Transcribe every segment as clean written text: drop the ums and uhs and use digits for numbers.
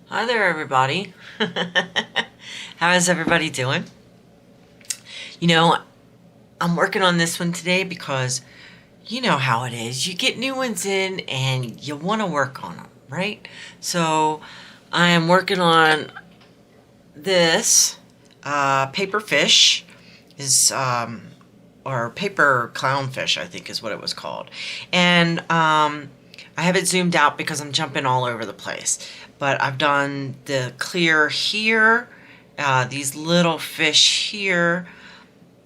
Hi there, everybody. How is everybody doing? You know, I'm working on this one today because you know how it is. You get new ones in and you want to work on them, right? So I am working on this paper fish is or paper clownfish, I think is what it was called. And I have it zoomed out because I'm jumping all over the place. But I've done the clear here, these little fish here,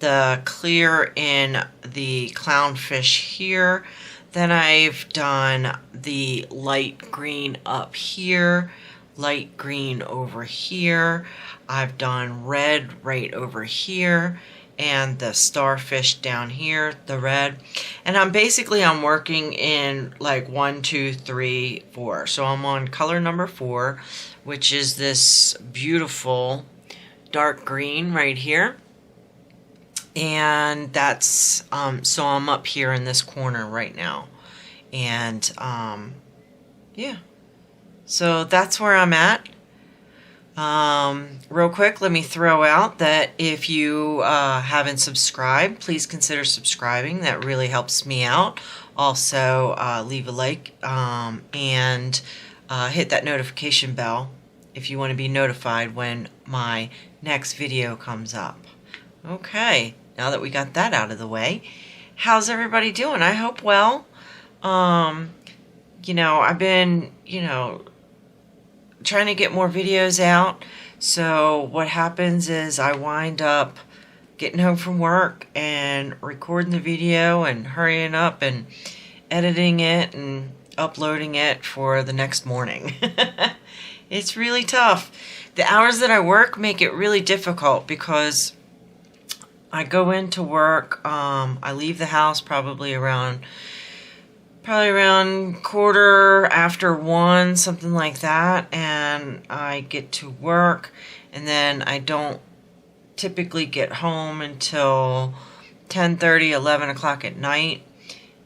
the clear in the clownfish here. Then I've done the light green up here, light green over here. I've done red right over here, and the starfish down here, the red. And I'm working in like 1, 2, 3, 4. So I'm on color number 4, which is this beautiful dark green right here. And that's so I'm up here in this corner right now. And yeah, so that's where I'm at. Real quick, let me throw out that if you haven't subscribed, please consider subscribing. That really helps me out. Also, leave a like and hit that notification bell if you want to be notified when my next video comes up. Okay, now that we got that out of the way, how's everybody doing? I hope well. I've been, trying to get more videos out. So what happens is I wind up getting home from work and recording the video and hurrying up and editing it and uploading it for the next morning. It's really tough. The hours that I work make it really difficult because I go into work, I leave the house probably around 1:15, something like that, and I get to work, and then I don't typically get home until 10:30, 11 o'clock at night.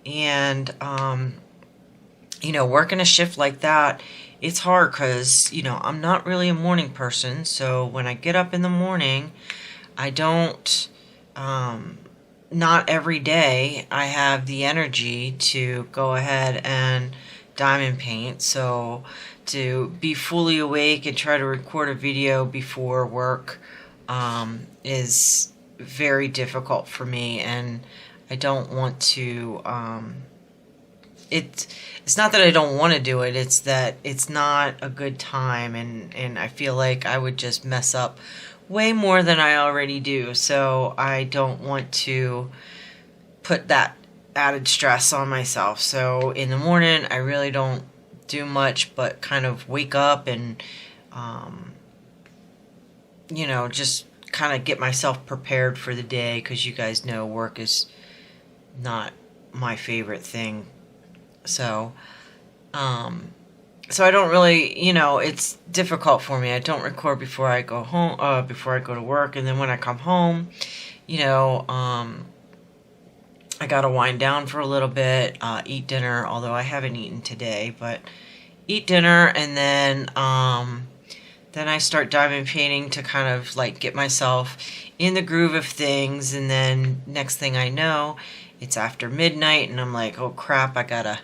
And working a shift like that, it's hard because I'm not really a morning person. So when I get up in the morning, I don't not every day I have the energy to go ahead and diamond paint. So to be fully awake and try to record a video before work is very difficult for me, and I don't want to it's not that I don't want to do it, it's that it's not a good time, and I feel like I would just mess up way more than I already do. So I don't want to put that added stress on myself. So in the morning, I really don't do much but kind of wake up and, just kind of get myself prepared for the day, because you guys know work is not my favorite thing. So, so I don't really, it's difficult for me. I don't record before I go home, before I go to work. And then when I come home, I gotta wind down for a little bit, eat dinner, although I haven't eaten today, but eat dinner, and then I start diamond painting to kind of like get myself in the groove of things. And then next thing I know, it's after midnight, and I'm like, oh crap, I gotta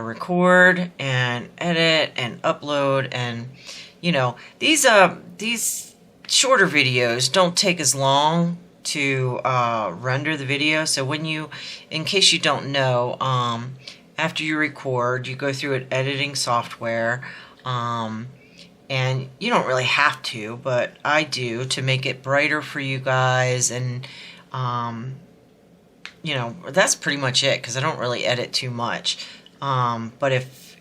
record and edit and upload. And these shorter videos don't take as long to render the video. So when in case you don't know, after you record, you go through an editing software, and you don't really have to, but I do, to make it brighter for you guys. And that's pretty much it, because I don't really edit too much. But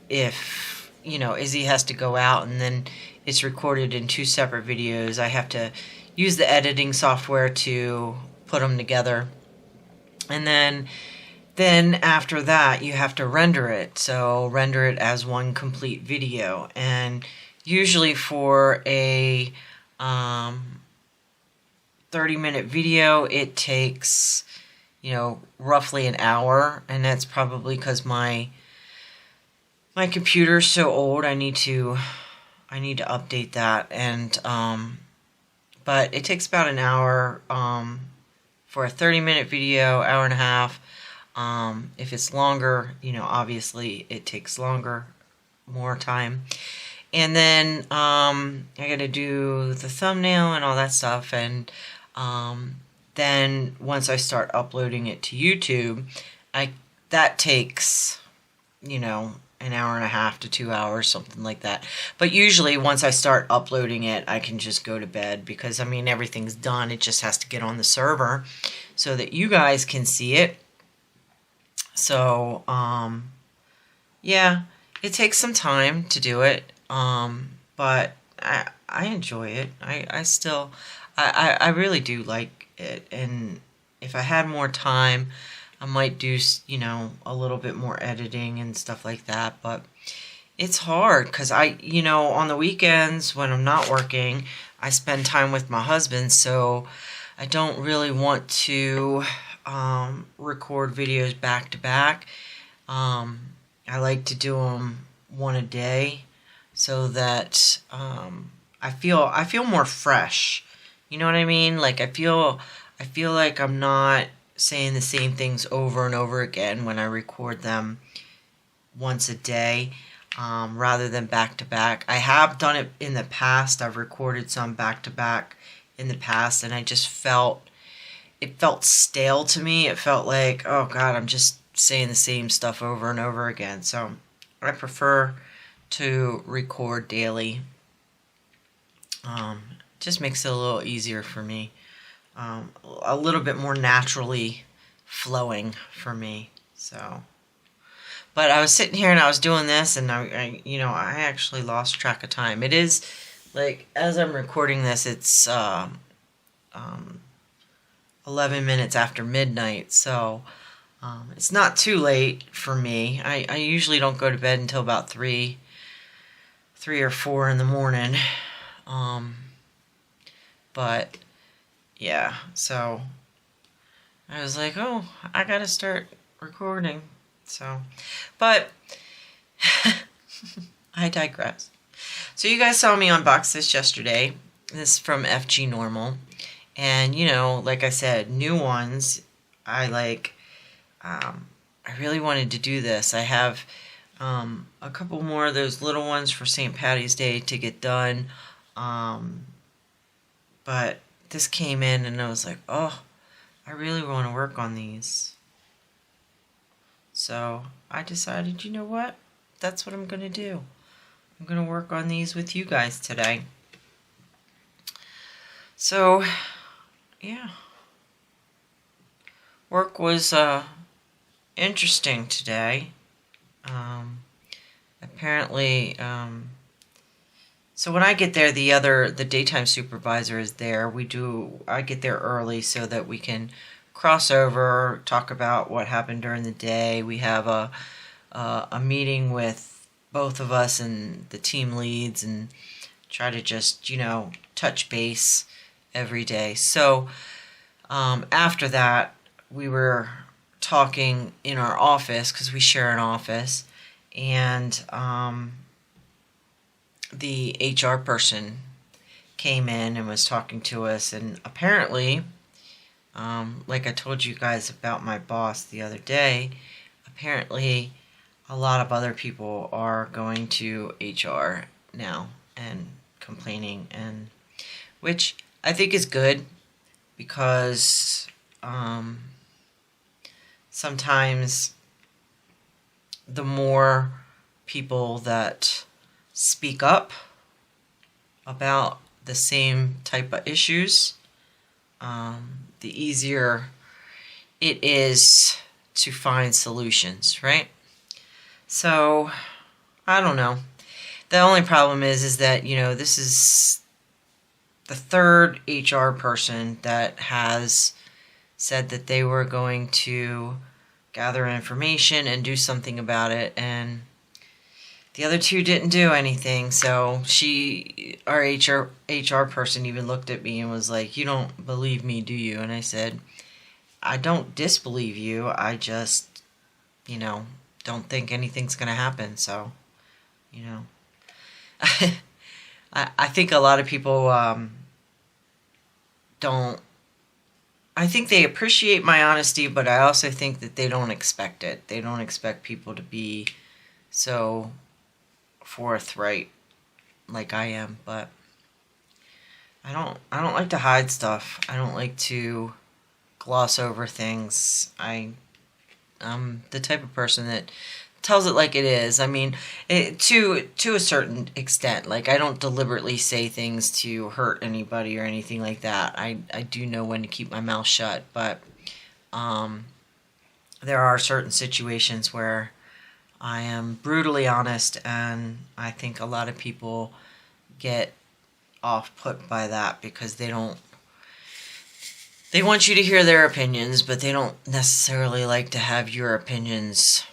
if Izzy has to go out and then it's recorded in 2 separate videos, I have to use the editing software to put them together. And then after that, you have to render it. So render it as one complete video. And usually for a 30-minute video, it takes, roughly an hour. And that's probably because my computer's so old. I need to I need to update that. And but it takes about an hour for a 30-minute video, hour and a half. If it's longer, obviously it takes longer, more time. And then I got to do the thumbnail and all that stuff. And then once I start uploading it to YouTube, that takes, an hour and a half to 2 hours, something like that. But usually once I start uploading it, I can just go to bed because, everything's done. It just has to get on the server so that you guys can see it. So, yeah, it takes some time to do it, but I enjoy it. I really do like it, and if I had more time, I might do, a little bit more editing and stuff like that, but it's hard because on the weekends when I'm not working, I spend time with my husband, so I don't really want to record videos back to back. I like to do them one a day so that I feel more fresh. You know what I mean? Like I feel like I'm not saying the same things over and over again when I record them once a day, rather than back to back. I have done it in the past. I've recorded some back to back in the past, and I just felt stale to me. It felt like, oh God, I'm just saying the same stuff over and over again. So I prefer to record daily. Just makes it a little easier for me. A little bit more naturally flowing for me. So, but I was sitting here and I was doing this, and I actually lost track of time. It is like, as I'm recording this, it's 11 minutes after midnight, so it's not too late for me. I usually don't go to bed until about 3 or 4 in the morning. But yeah, so I was like, oh, I gotta start recording. So, but I digress. So you guys saw me unbox this yesterday. This is from FG Normal. And, like I said, new ones, I like, I really wanted to do this. I have a couple more of those little ones for St. Patty's Day to get done. But this came in and I was like, oh, I really want to work on these. So I decided, you know what? That's what I'm going to do. I'm going to work on these with you guys today. So, yeah. Work was interesting today. Apparently, so when I get there, the daytime supervisor is there. I get there early so that we can cross over, talk about what happened during the day. We have a meeting with both of us and the team leads and try to just, touch base every day. So after that, we were talking in our office because we share an office, and the HR person came in and was talking to us, and apparently, like I told you guys about my boss the other day, apparently a lot of other people are going to HR now and complaining, and which I think is good, because sometimes the more people that speak up about the same type of issues, the easier it is to find solutions, right? So, I don't know. The only problem is that, this is the third HR person that has said that they were going to gather information and do something about it, and the other two didn't do anything. So our HR person even looked at me and was like, "You don't believe me, do you?" And I said, "I don't disbelieve you. I just, don't think anything's going to happen." So, I think a lot of people don't. I think they appreciate my honesty, but I also think that they don't expect it. They don't expect people to be so forthright like I am, but I don't like to hide stuff. I don't like to gloss over things. I'm the type of person that tells it like it is. I mean, to a certain extent. Like, I don't deliberately say things to hurt anybody or anything like that. I do know when to keep my mouth shut, but there are certain situations where I am brutally honest, and I think a lot of people get off put by that because they want you to hear their opinions, but they don't necessarily like to have your opinions,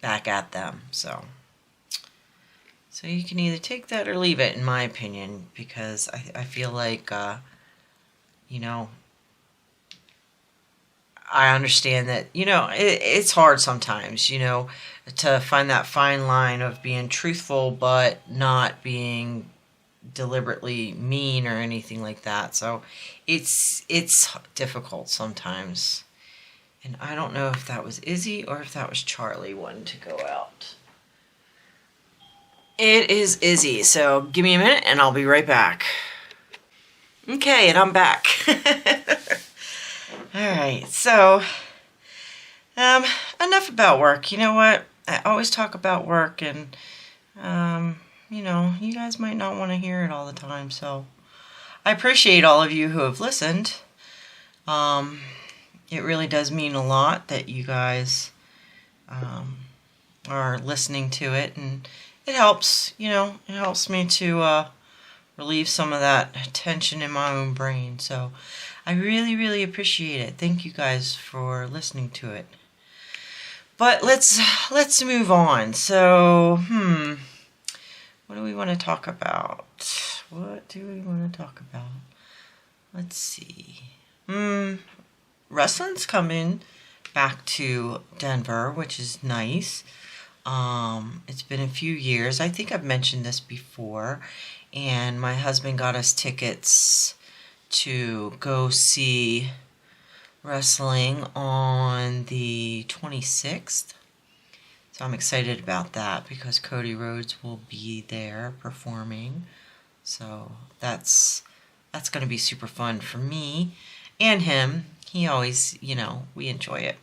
back at them. So you can either take that or leave it, in my opinion, because I feel like, I understand that, it's hard sometimes, to find that fine line of being truthful but not being deliberately mean or anything like that. So it's difficult sometimes. And I don't know if that was Izzy or if that was Charlie wanting to go out. It is Izzy, so give me a minute and I'll be right back. Okay, and I'm back. Alright, so enough about work. You know what? I always talk about work, and you guys might not want to hear it all the time, so I appreciate all of you who have listened. It really does mean a lot that you guys are listening to it, and it helps, it helps me to relieve some of that tension in my own brain, so I really, really appreciate it. Thank you guys for listening to it. But let's move on. So, what do we want to talk about? Let's see. Wrestling's coming back to Denver, which is nice. It's been a few years. I think I've mentioned this before, and my husband got us tickets to go see wrestling on the 26th. So I'm excited about that because Cody Rhodes will be there performing. So that's going to be super fun for me and him. He always, we enjoy it.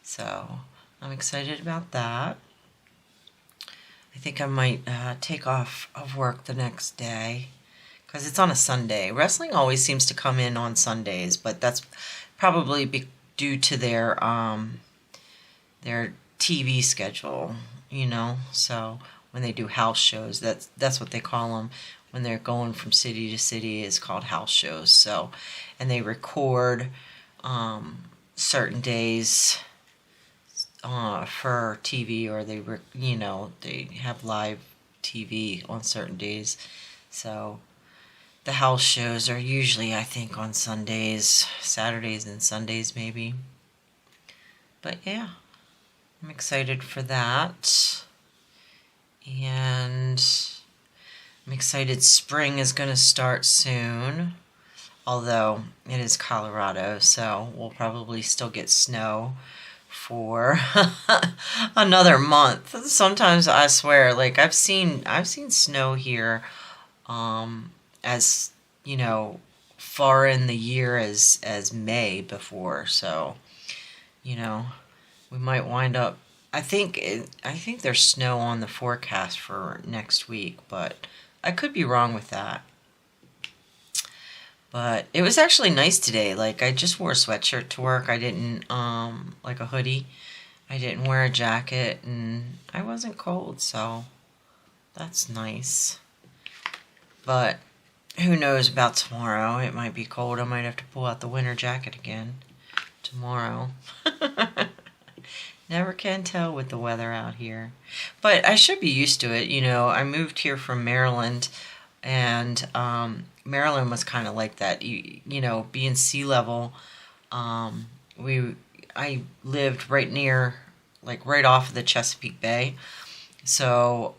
So I'm excited about that. I think I might take off of work the next day because it's on a Sunday. Wrestling always seems to come in on Sundays, but that's probably due to their TV schedule, So when they do house shows, that's what they call them. When they're going from city to city, is called house shows. So, and they record certain days for TV, or they have live TV on certain days. So the house shows are usually, I think, on Sundays, Saturdays and Sundays maybe. But yeah, I'm excited for that. And I'm excited spring is going to start soon. Although it is Colorado, so we'll probably still get snow for another month. Sometimes I swear, like I've seen snow here as far in the year as May before, so we might wind up. I think there's snow on the forecast for next week, but I could be wrong with that. But it was actually nice today. Like, I just wore a sweatshirt to work. I didn't like a hoodie. I didn't wear a jacket, and I wasn't cold, so that's nice. But who knows about tomorrow? It might be cold. I might have to pull out the winter jacket again tomorrow. Never can tell with the weather out here. But I should be used to it. I moved here from Maryland, and Maryland was kind of like that. Being sea level, I lived right near, like right off of the Chesapeake Bay, So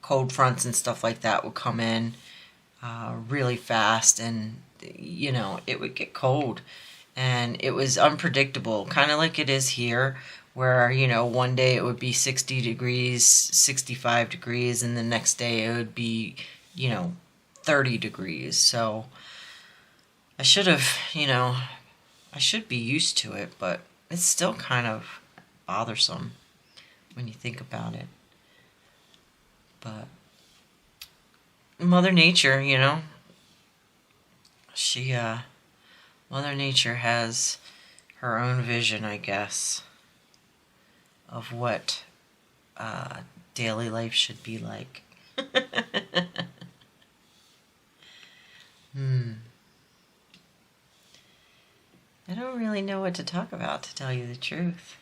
cold fronts and stuff like that would come in really fast, and it would get cold, and it was unpredictable, kind of like it is here, where one day it would be 60 degrees, 65 degrees, and the next day it would be 30 degrees. So I should have, I should be used to it, but it's still kind of bothersome when you think about it. But Mother Nature, she Mother Nature has her own vision, I guess, of what daily life should be like. I don't really know what to talk about, to tell you the truth.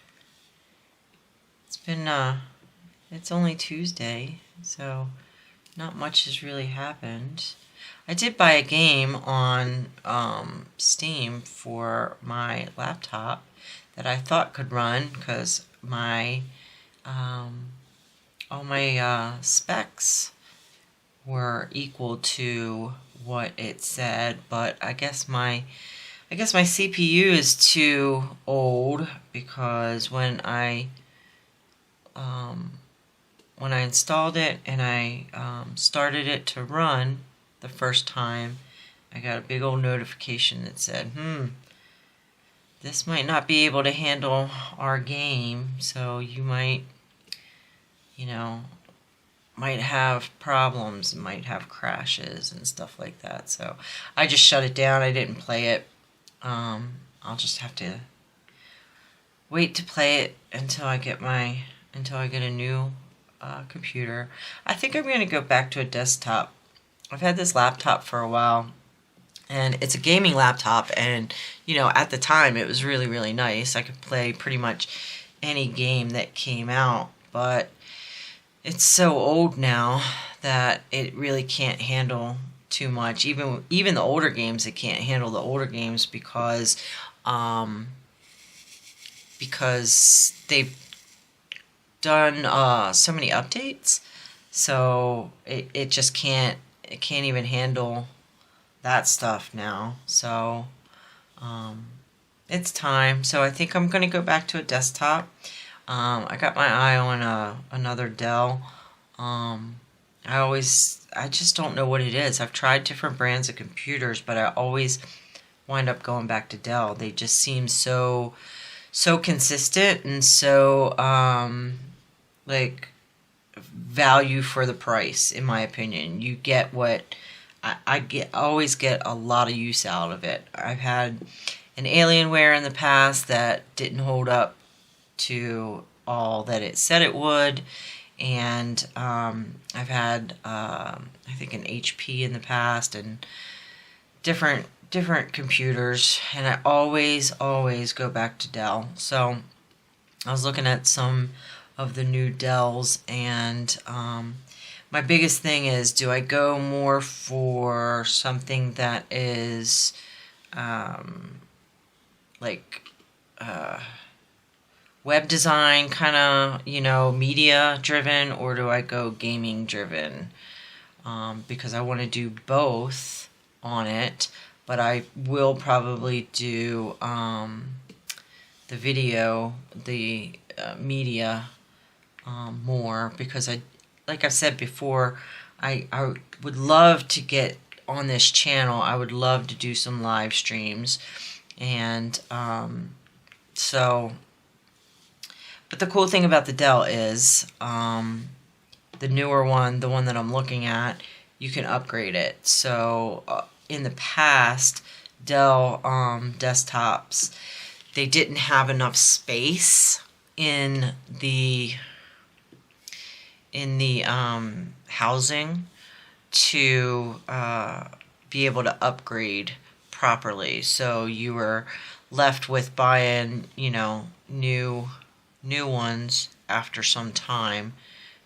It's only Tuesday, so not much has really happened. I did buy a game on Steam for my laptop that I thought could run, because all my specs were equal to what it said, but I guess my CPU is too old, because when I installed it and I started it to run the first time, I got a big old notification that said, this might not be able to handle our game, so you might have problems, might have crashes and stuff like that. So I just shut it down. I didn't play it. I'll just have to wait to play it until I get a new computer. I think I'm going to go back to a desktop. I've had this laptop for a while, and it's a gaming laptop, and at the time it was really, really nice. I could play pretty much any game that came out, but it's so old now that it really can't handle too much. Even the older games, it can't handle the older games, because they've done so many updates, so it just can't even handle that stuff now. So it's time. So I think I'm going to go back to a desktop. I got my eye on another Dell. I just don't know what it is. I've tried different brands of computers, but I always wind up going back to Dell. They just seem so consistent, and so like value for the price, in my opinion. You get what I always get a lot of use out of it. I've had an Alienware in the past that didn't hold up to all that it said it would, and I've had I think an HP in the past, and different computers, and I always go back to Dell. So I was looking at some of the new Dells, and my biggest thing is, do I go more for something that is like web design, kind of, media driven, or do I go gaming driven? Because I want to do both on it, but I will probably do the video, the media more, because like I've said before, I would love to get on this channel. I would love to do some live streams, and so. But the cool thing about the Dell is, the newer one, the one that I'm looking at, you can upgrade it. So in the past, Dell desktops, they didn't have enough space in the housing to be able to upgrade properly. So you were left with buying, new ones after some time,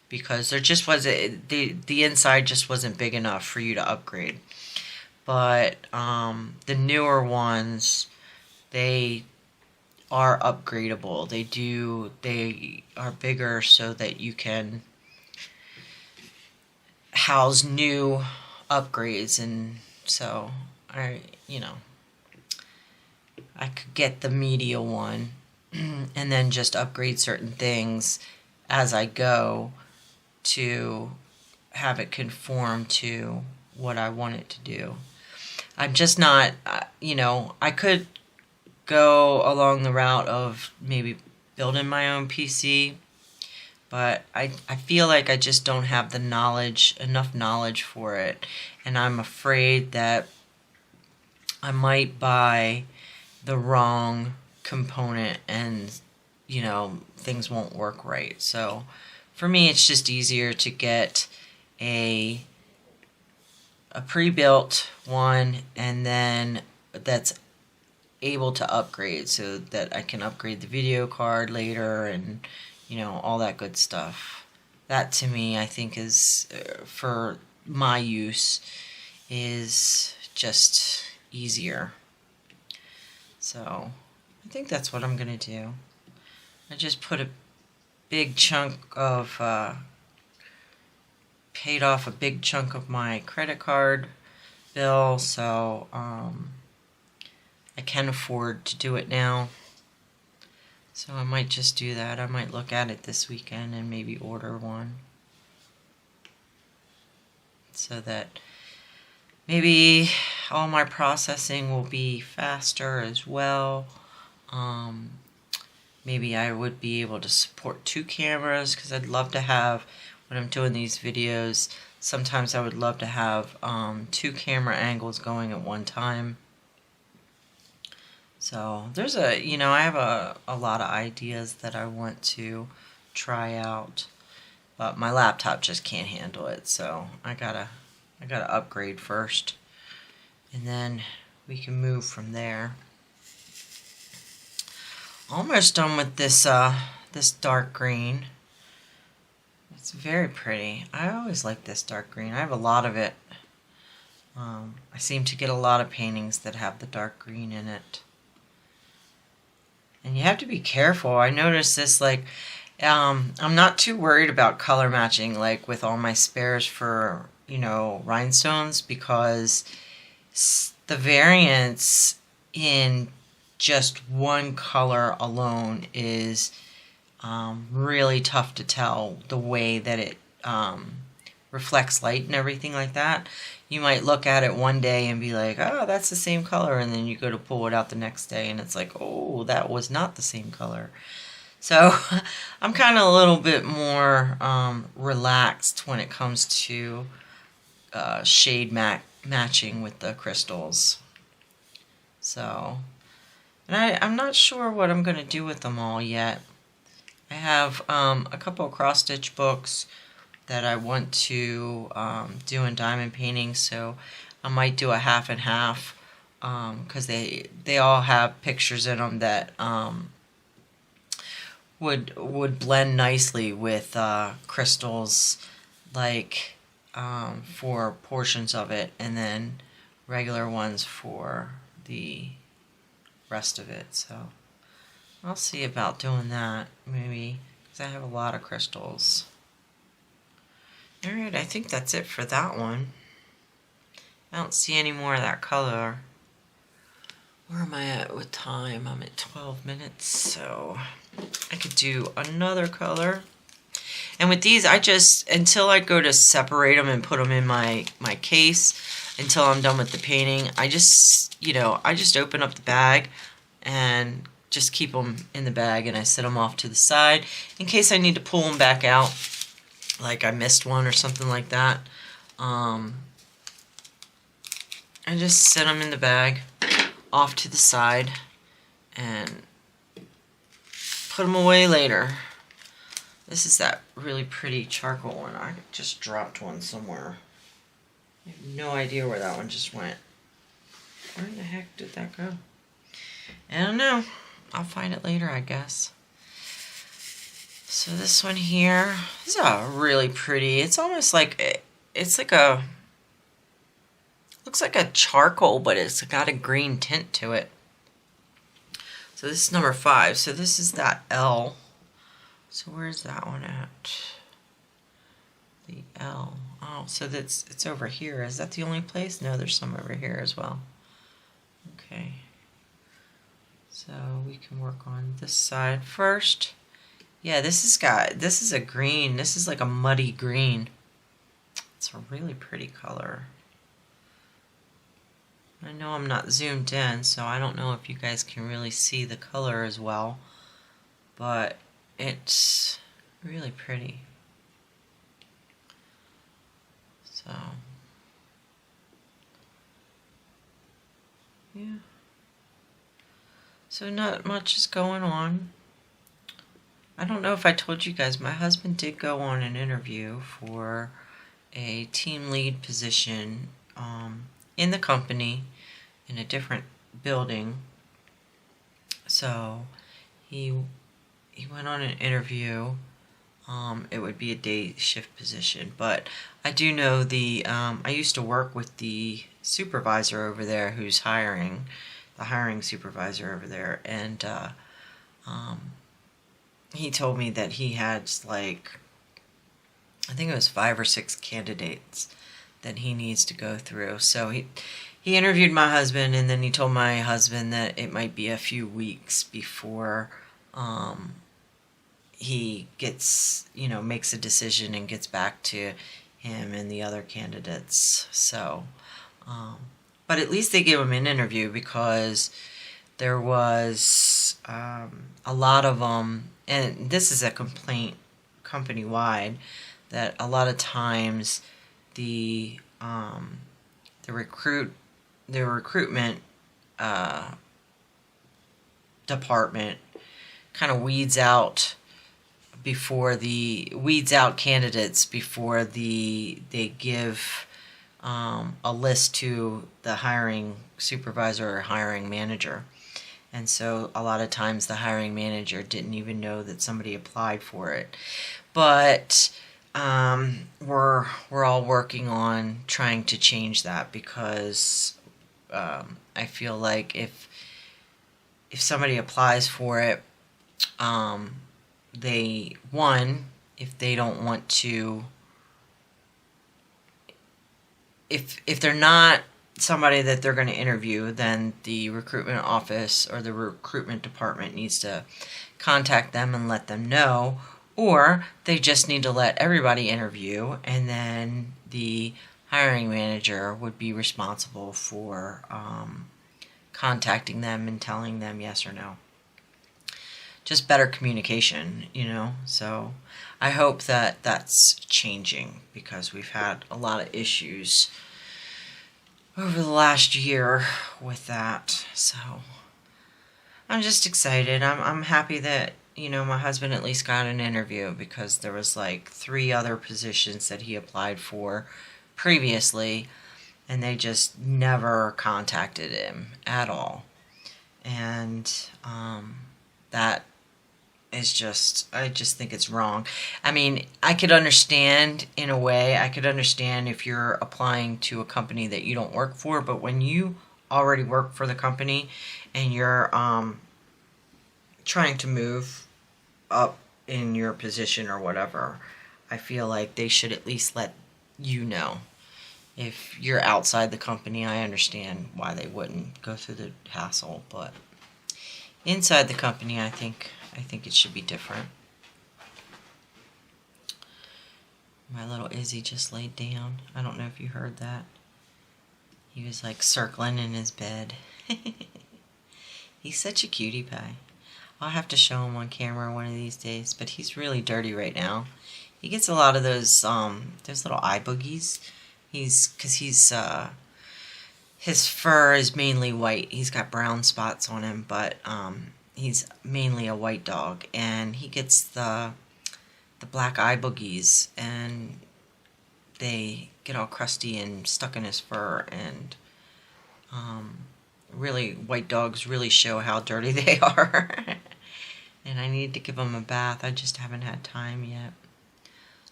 because there just wasn't, the inside just wasn't big enough for you to upgrade. But the newer ones, they are upgradable. They are bigger so that you can house new upgrades, and so I could get the media one and then just upgrade certain things as I go to have it conform to what I want it to do. I'm just not, I could go along the route of maybe building my own PC, but I feel like I just don't have the enough knowledge for it, and I'm afraid that I might buy the wrong component and things won't work right. So for me, it's just easier to get a pre-built one, and then that's able to upgrade so that I can upgrade the video card later, and all that good stuff. That to me, I think, is for my use, is just easier. So I think that's what I'm gonna do. I just put a big chunk of paid off a big chunk of my credit card bill, so I can afford to do it now. So I might just do that. I might look at it this weekend and maybe order one, so that maybe all my processing will be faster as well. Maybe I would be able to support 2 cameras, because I'd love to have, when I'm doing these videos, sometimes I would love to have 2 camera angles going at one time. So there's I have a lot of ideas that I want to try out, but my laptop just can't handle it, so I gotta upgrade first, and then we can move from there. Almost done with this this dark green. It's very pretty. I always like this dark green. I have a lot of it. I seem to get a lot of paintings that have the dark green in it. And you have to be careful. I noticed this, I'm not too worried about color matching, like with all my spares for, rhinestones, because the variance in just one color alone is really tough to tell the way that it reflects light and everything like that. You might look at it one day and be like, oh, that's the same color, and then you go to pull it out the next day and it's like, oh, that was not the same color. So I'm kind of a little bit more relaxed when it comes to shade matching with the crystals. So, and I'm not sure what I'm going to do with them all yet. I have a couple of cross-stitch books that I want to do in diamond painting, so I might do a half and half, because they all have pictures in them that would blend nicely with crystals, like for portions of it, and then regular ones for the rest of it. So I'll see about doing that, maybe, because I have a lot of crystals. Alright, I think that's it for that one. I don't see any more of that color. Where am I at with time? I'm at 12 minutes, so I could do another color. And with these, I just, until I go to separate them and put them in my case, until I'm done with the painting, I just, I just open up the bag and just keep them in the bag, and I set them off to the side in case I need to pull them back out, like I missed one or something like that. I just set them in the bag off to the side and put them away later. This is that really pretty charcoal one. I just dropped one somewhere. I have no idea where that one just went. Where in the heck did that go? I don't know. I'll find it later, I guess. So this one here, this is a really pretty, it's almost like, it's like a, looks like a charcoal, but it's got a green tint to it. So this is number 5. So this is that L. So where's that one at? The L. Oh, so it's over here. Is that the only place? No, there's some over here as well. Okay. So we can work on this side first. Yeah, this is a green. This is like a muddy green. It's a really pretty color. I know I'm not zoomed in, so I don't know if you guys can really see the color as well, but it's really pretty. So, yeah. So not much is going on. I don't know if I told you guys, my husband did go on an interview for a team lead position in the company in a different building. So he went on an interview. It would be a day shift position, but I do know I used to work with the supervisor over there who's hiring, the hiring supervisor over there, and he told me that he had like, I think it was 5 or 6 candidates that he needs to go through. So he interviewed my husband, and then he told my husband that it might be a few weeks before he gets, makes a decision and gets back to him and the other candidates. So, but at least they gave him an interview, because there was a lot of them, and this is a complaint company-wide, that a lot of times the recruitment department kind of weeds out candidates before they give a list to the hiring supervisor or hiring manager. And so a lot of times the hiring manager didn't even know that somebody applied for it. But we're all working on trying to change that, because I feel like if somebody applies for it, if they don't want to, if they're not somebody that they're going to interview, then the recruitment office or the recruitment department needs to contact them and let them know, or they just need to let everybody interview, and then the hiring manager would be responsible for contacting them and telling them yes or no. Just better communication, so I hope that that's changing, because we've had a lot of issues over the last year with that. So I'm just excited. I'm happy that, my husband at least got an interview, because there was like 3 other positions that he applied for previously, and they just never contacted him at all. And that is I just think it's wrong. I mean, I could understand, in a way, if you're applying to a company that you don't work for, but when you already work for the company and you're trying to move up in your position or whatever, I feel like they should at least let you know. If you're outside the company, I understand why they wouldn't go through the hassle, but inside the company, I think it should be different. My little Izzy just laid down. I don't know if you heard that. He was like circling in his bed. He's such a cutie pie. I'll have to show him on camera one of these days, but he's really dirty right now. He gets a lot of those little eye boogies. His fur is mainly white. He's got brown spots on him, but he's mainly a white dog, and he gets the black eye boogies, and they get all crusty and stuck in his fur, and really, white dogs really show how dirty they are. And I need to give him a bath. I just haven't had time yet.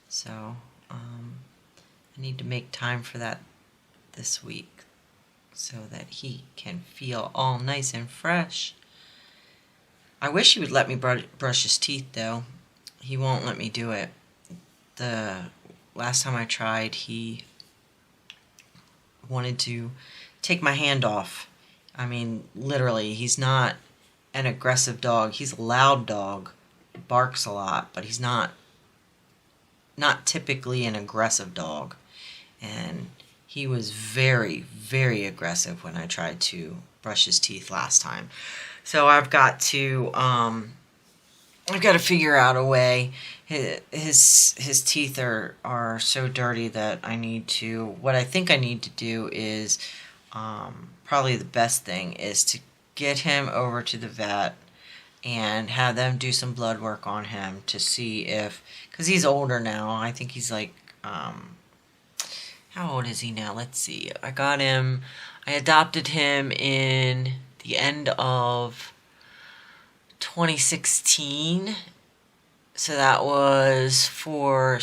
So I need to make time for that this week, so that he can feel all nice and fresh. I wish he would let me brush his teeth, though. He won't let me do it. The last time I tried, he wanted to take my hand off. I mean, literally, he's not an aggressive dog. He's a loud dog, barks a lot, but he's not typically an aggressive dog. And he was very, very aggressive when I tried to brush his teeth last time. So I've got to figure out a way. His teeth are so dirty that I need to. What I think I need to do is probably the best thing is to get him over to the vet and have them do some blood work on him to see if, because he's older now. I think he's like, how old is he now? Let's see. I adopted him in the end of 2016. So that was for,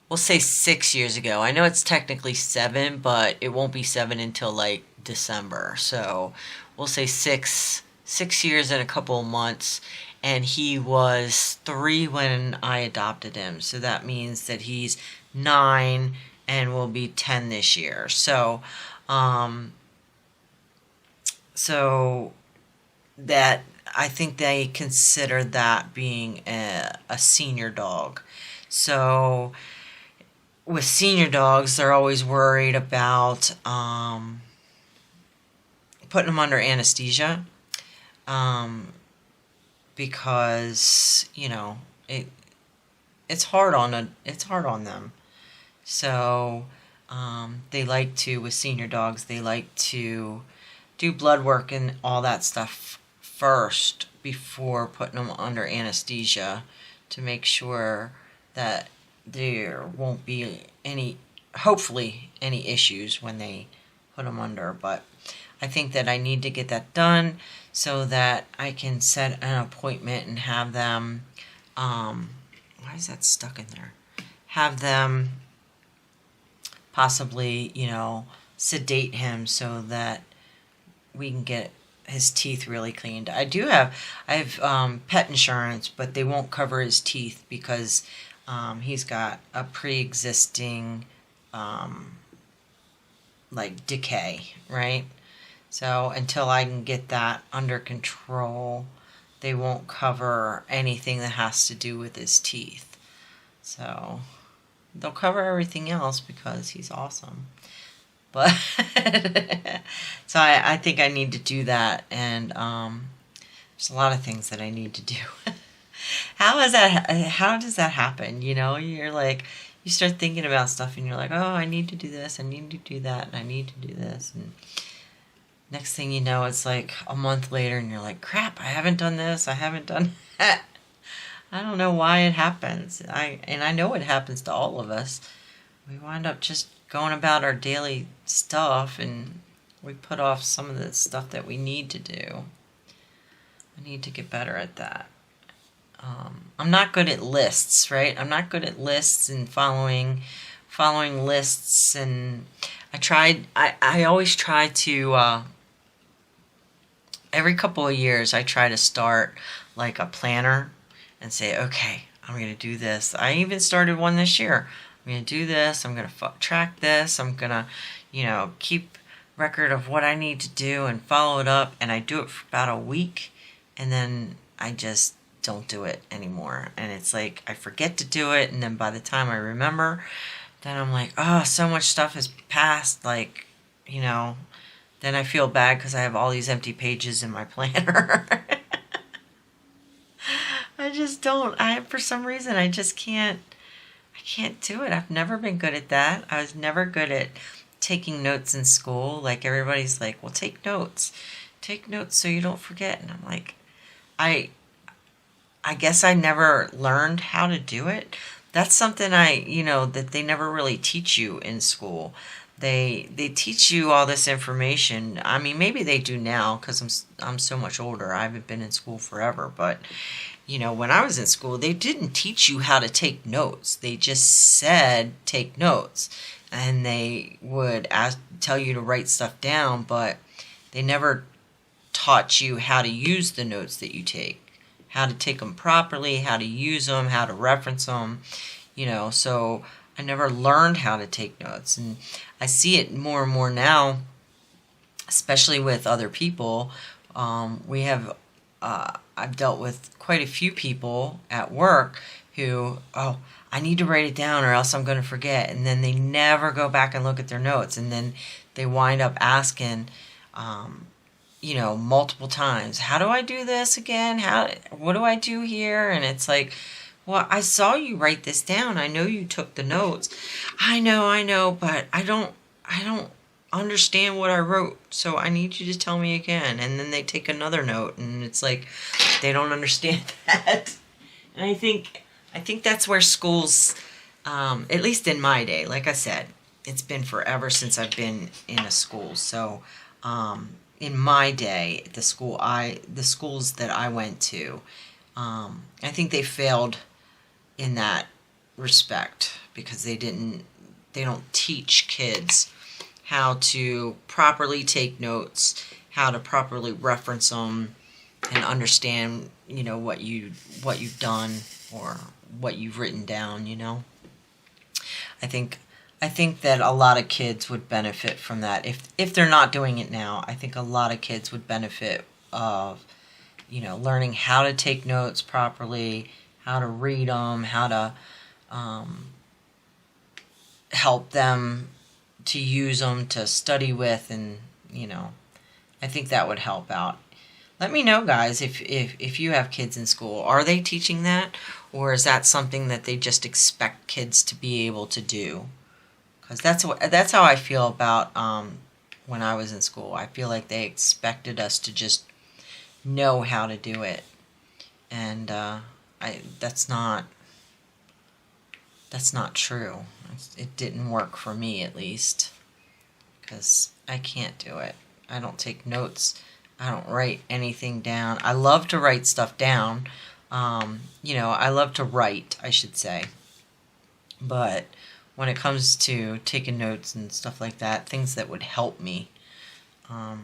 we'll say 6 years ago. I know it's technically 7, but it won't be 7 until like December. So we'll say six years and a couple of months. And he was 3 when I adopted him. So that means that he's 9 and will be 10 this year. So, so that I think they consider that being a senior dog. So with senior dogs, they're always worried about putting them under anesthesia. Because it's hard on them. So they like to, with senior dogs, they like to do blood work and all that stuff first before putting them under anesthesia to make sure that there won't be hopefully any issues when they put them under. But I think that I need to get that done so that I can set an appointment and have them, why is that stuck in there? Have them possibly, sedate him so that we can get his teeth really cleaned. I have pet insurance, but they won't cover his teeth because he's got a pre-existing decay, right? So until I can get that under control, they won't cover anything that has to do with his teeth. So they'll cover everything else because he's awesome. But so I think I need to do that, and there's a lot of things that I need to do. How does that happen? You're like, you start thinking about stuff and you're like, oh, I need to do this, I need to do that, and I need to do this, and next thing you know, it's like a month later and you're like, crap, I haven't done this, I haven't done that. I don't know why it happens. I know it happens to all of us. We wind up just going about our daily stuff and we put off some of the stuff that we need to do. I need to get better at that. I'm not good at lists, right? I'm not good at lists and following lists, and I always try to every couple of years I try to start like a planner and say, okay, I'm going to do this. I even started one this year. I'm going to do this. I'm going to track this. I'm going to, keep record of what I need to do and follow it up. And I do it for about a week, and then I just don't do it anymore. And it's like I forget to do it, and then by the time I remember, then I'm like, oh, so much stuff has passed. Like, then I feel bad because I have all these empty pages in my planner. I just don't. For some reason, I just can't. I can't do it. I've never been good at that. I was never good at taking notes in school. Like, everybody's like, well, take notes. Take notes so you don't forget. And I'm like, I guess I never learned how to do it. That's something that they never really teach you in school. They teach you all this information. I mean, maybe they do now because I'm so much older. I haven't been in school forever. But, when I was in school, they didn't teach you how to take notes. They just said take notes. And they would tell you to write stuff down, but they never taught you how to use the notes that you take, how to take them properly, how to use them, how to reference them, you know. So I never learned how to take notes, and I see it more and more now, especially with other people. I've dealt with quite a few people at work who, I need to write it down or else I'm going to forget. And then they never go back and look at their notes. And then they wind up asking, multiple times, how do I do this again? What do I do here? And it's like, well, I saw you write this down. I know you took the notes. I know, but I don't understand what I wrote, so I need you to tell me again. And then they take another note, and it's like they don't understand that. And I think that's where schools, at least in my day, like I said, it's been forever since I've been in a school. So in my day, the schools that I went to, I think they failed in that respect, because they don't teach kids how to properly take notes, how to properly reference them, and understand, what you've done or what you've written down. I think that a lot of kids would benefit from that. If they're not doing it now, I think a lot of kids would benefit of, learning how to take notes properly, how to read them, how to help them to use them to study with, and I think that would help out. Let me know, guys, if you have kids in school. Are they teaching that, or is that something that they just expect kids to be able to do? Because that's how I feel about when I was in school. I feel like they expected us to just know how to do it, and that's not true. It didn't work for me, at least, because I can't do it. I don't take notes. I don't write anything down. I love to write stuff down. I love to write, I should say. But when it comes to taking notes and stuff like that, things that would help me, I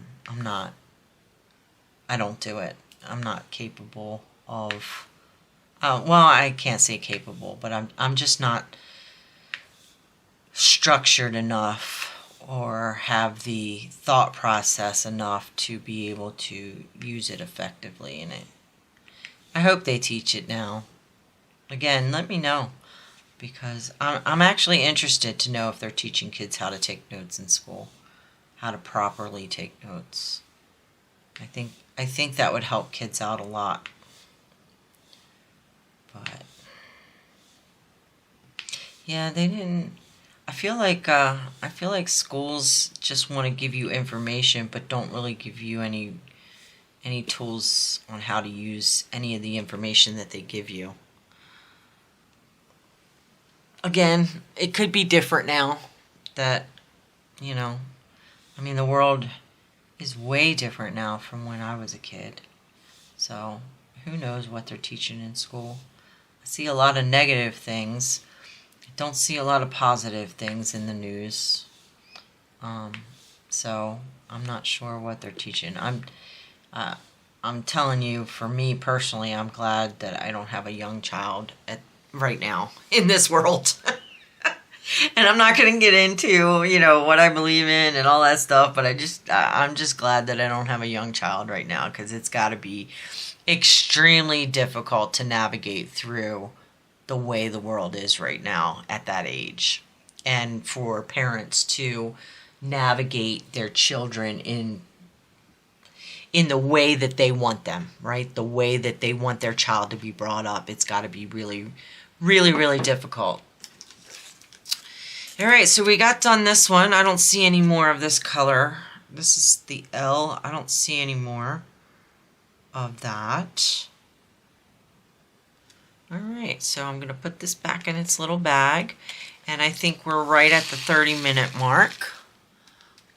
don't do it. I'm not capable of, I can't say capable, but I'm just not structured enough or have the thought process enough to be able to use it effectively in it. I hope they teach it now. Again, let me know, because I'm actually interested to know if they're teaching kids how to take notes in school, how to properly take notes. I think that would help kids out a lot. But yeah, they didn't. I feel like schools just want to give you information, but don't really give you any tools on how to use any of the information that they give you. Again, it could be different now that, the world is way different now from when I was a kid. So who knows what they're teaching in school. I see a lot of negative things. I don't see a lot of positive things in the news. So I'm not sure what they're teaching. I'm telling you, for me personally, I'm glad that I don't have a young child right now in this world. And I'm not going to get into, what I believe in and all that stuff, but I'm just glad that I don't have a young child right now, because it's got to be extremely difficult to navigate through the way the world is right now at that age, and for parents to navigate their children in the way that they want them, right? The way that they want their child to be brought up. It's got to be really, really, really difficult. All right, so we got done this one. I don't see any more of this color. This is the L. I don't see any more of that. All right, so I'm going to put this back in its little bag, and I think we're right at the 30-minute mark.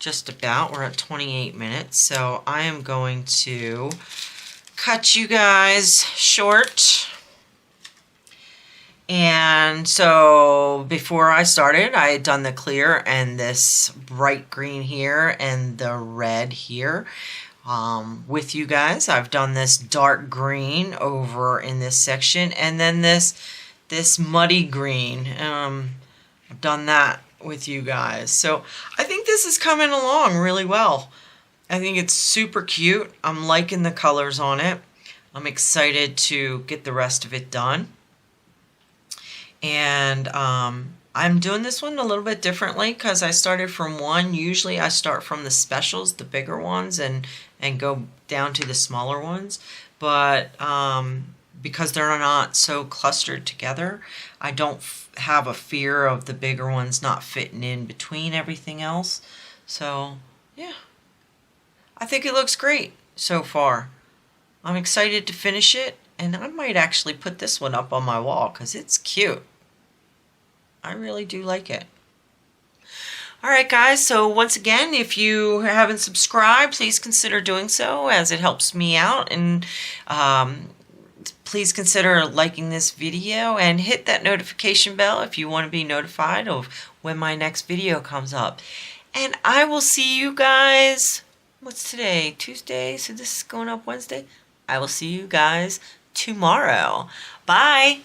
Just about. We're at 28 minutes, so I am going to cut you guys short. And so before I started, I had done the clear and this bright green here and the red here. with you guys. I've done this dark green over in this section, and then this muddy green. I've done that with you guys. So I think this is coming along really well. I think it's super cute. I'm liking the colors on it. I'm excited to get the rest of it done. And I'm doing this one a little bit differently because I started from one. Usually I start from the specials, the bigger ones, and go down to the smaller ones. But because they're not so clustered together, I don't have a fear of the bigger ones not fitting in between everything else. So yeah, I think it looks great so far. I'm excited to finish it, and I might actually put this one up on my wall because it's cute. I really do like it. Alright guys, so once again, if you haven't subscribed, please consider doing so as it helps me out, and please consider liking this video and hit that notification bell if you want to be notified of when my next video comes up. And I will see you guys, what's today? Tuesday, so this is going up Wednesday. I will see you guys tomorrow. Bye!